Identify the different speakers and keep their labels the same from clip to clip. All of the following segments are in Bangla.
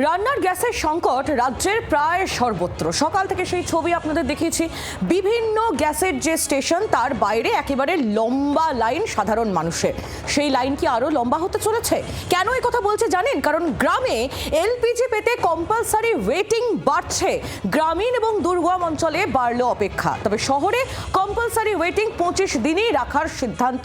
Speaker 1: রান্নার গ্যাসের সংকট রাজ্যের প্রায় সর্বত্র। সকাল থেকে সেই ছবি আপনাদের দেখিয়েছি। বিভিন্ন গ্যাসের যে স্টেশন তার বাইরে একেবারে লম্বা লাইন সাধারণ মানুষের। সেই লাইন কি আরো লম্বা হতে চলেছে? কেন এই কথা বলছে জানেন? কারণ গ্রামে এলপিজি পেতে কম্পালসারি ওয়েটিং বাড়ছে। গ্রামীণ এবং দুর্গম অঞ্চলে বাড়লো অপেক্ষা, তবে শহরে কম্পালসারি ওয়েটিং 25 দিনই রাখার সিদ্ধান্ত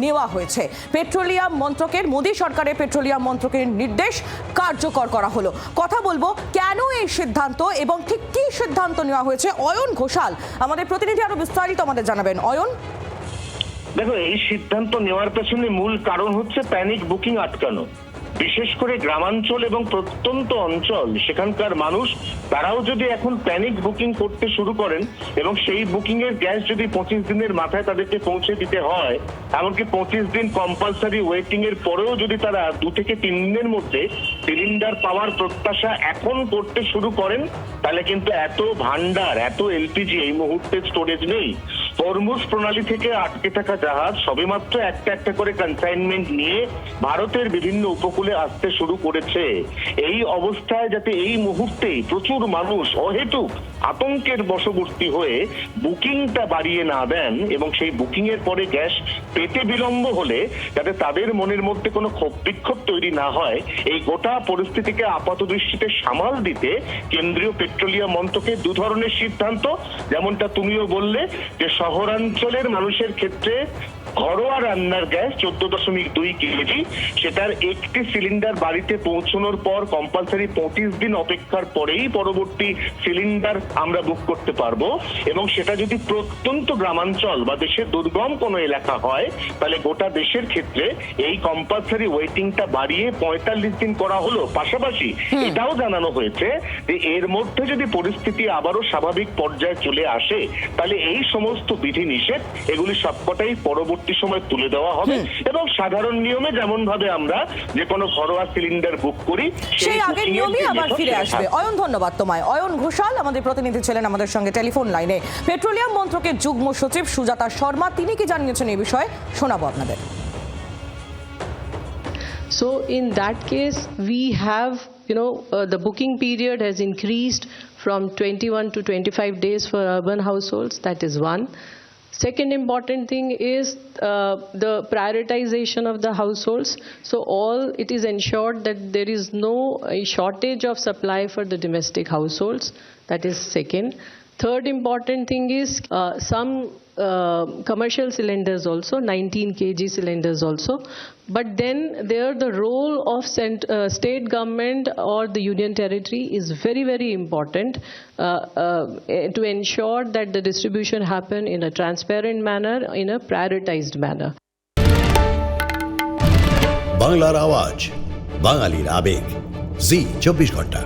Speaker 1: নেওয়া হয়েছে। পেট্রোলিয়াম মন্ত্রকের, মোদী সরকারের পেট্রোলিয়াম মন্ত্রকের নির্দেশ কার্যকর করা হলো। কথা বলবো কেন এই সিদ্ধান্ত এবং ঠিক কি সিদ্ধান্ত নেওয়া হয়েছে। অয়ন ঘোষাল আমাদের প্রতিনিধি আরো বিস্তারিত আমাদের জানাবেন। অয়ন,
Speaker 2: দেখো, এই সিদ্ধান্ত নেওয়ার পেছনে মূল কারণ হচ্ছে প্যানিক বুকিং আটকানো। বিশেষ করে গ্রামাঞ্চল এবং প্রত্যন্ত অঞ্চল, সেখানকার মানুষ তারাও যদি এখন প্যানিক বুকিং করতে শুরু করেন এবং সেই বুকিং এর গ্যাস যদি 25 দিনের মাথায় তাদেরকে পৌঁছে দিতে হয়, এমনকি 25 দিন কম্পালসারি ওয়েটিং এর পরেও যদি তারা 2 থেকে 3 দিনের মধ্যে সিলিন্ডার পাওয়ার প্রত্যাশা এখন করতে শুরু করেন, তাহলে কিন্তু এত ভান্ডার, এত এলপিজি এই মুহূর্তে স্টোরেজ নেই। হরমুজ প্রণালী থেকে আটকে থাকা জাহাজ সবেমাত্র একটা একটা করে কনসাইনমেন্ট নিয়ে ভারতের বিভিন্ন উপকূলে আসতে শুরু করেছে। এই অবস্থায় যাতে এই মুহূর্তেই প্রচুর মানুষ অহেতুক আতঙ্কের বশবর্তী হয়ে বুকিংটা বাড়িয়ে না দেন এবং সেই বুকিং এর পরে গ্যাস পেতে বিলম্ব হলে যাতে তাদের মনের মধ্যে কোনো ক্ষোভ বিক্ষোভ তৈরি না হয়, এই গোটা পরিস্থিতিকে আপাত দৃষ্টিতে সামাল দিতে কেন্দ্রীয় পেট্রোলিয়াম মন্ত্রকের 2 ধরনের সিদ্ধান্ত। যেমনটা তুমিও বললে যে শহরাঞ্চলের মানুষের ক্ষেত্রে ঘরোয়া রান্নার গ্যাস 14.2 কেজি, সেটার একটি সিলিন্ডার বাড়িতে পৌঁছানোর পর কম্পালসারি 25 দিন অপেক্ষার পরেই পরবর্তী সিলিন্ডার আমরা বুক করতে পারবো। এবং সেটা যদি প্রত্যন্ত গ্রামাঞ্চল বা দেশের দুর্গম কোনো এলাকা হয়, তাহলে গোটা দেশের ক্ষেত্রে এই কম্পালসারি ওয়েটিংটা বাড়িয়ে 45 দিন করা হলো। পাশাপাশি এটাও জানানো হয়েছে যে এর মধ্যে যদি পরিস্থিতি আবারও স্বাভাবিক পর্যায়ে চলে আসে, তাহলে এই সমস্ত বিধিনিষেধ এগুলি সবকটাই পরবর্তী সময় তুলে দেওয়া হবে এবং সাধারণ নিয়মে যেমন ভাবে আমরা যে কোনো ঘরোয়া সিলিন্ডার বুক করি
Speaker 1: সেই আগের নিয়মে আবার ফিরে আসবে। অয়ন, ধন্যবাদ তোমায়। অয়ন ঘোষাল আমাদের প্রতিনিধি ছিলেন আমাদের সঙ্গে টেলিফোন লাইনে। পেট্রোলিয়াম মন্ত্রকের যুগ্ম সচিব সুজাতা শর্মা, তিনি কি জানিয়েছেন এই বিষয়ে শোনাবো আপনাদের।
Speaker 3: So in that case, we have, the booking period has increased from 21 to 25 days for urban households. That is one. Second important thing is the prioritization of the households. So it is ensured that there is no shortage of supply for the domestic households. That is second. Third important thing is some commercial cylinders also, 19 kg cylinders also. But then there the role of state government or the union territory is very, very important to ensure that the distribution happen in a transparent manner, in a prioritized manner.
Speaker 4: বাংলার আওয়াজ, বাঙালির আবেগ, জি 24 ঘন্টা।